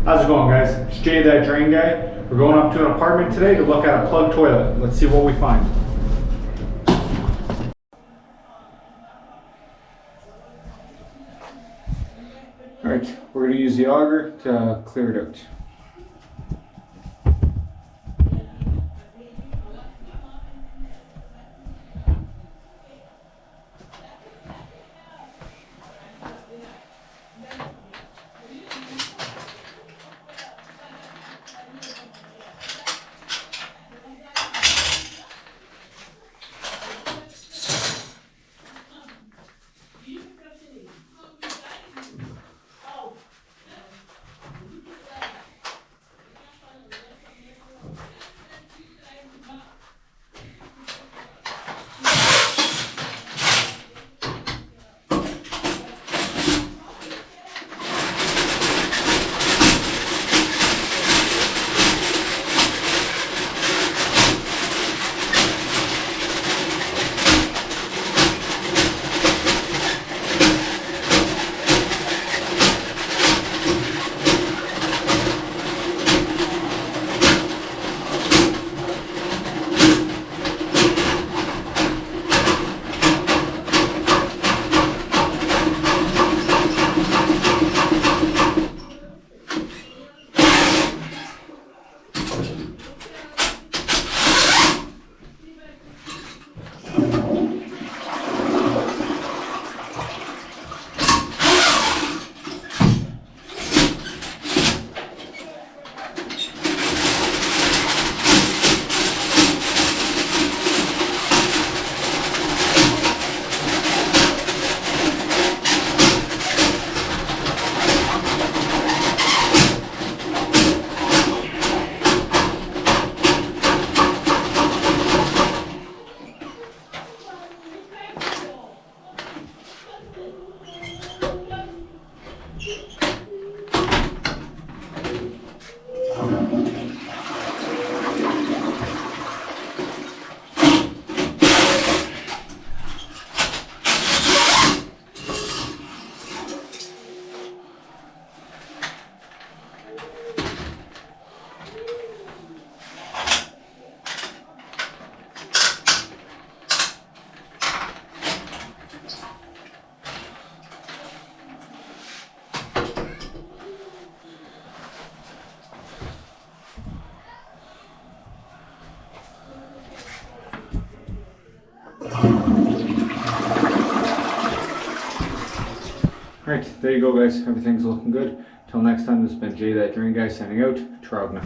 How's it going, guys? It's Jay, that drain guy. We're going up to an apartment today to look at a plug toilet. Let's see what we find. Alright, we're going to use the auger to clear it out. Alright, there you go, guys. Everything's looking good. Till next time, this has been Jay, that drain guy, signing out. Trout now.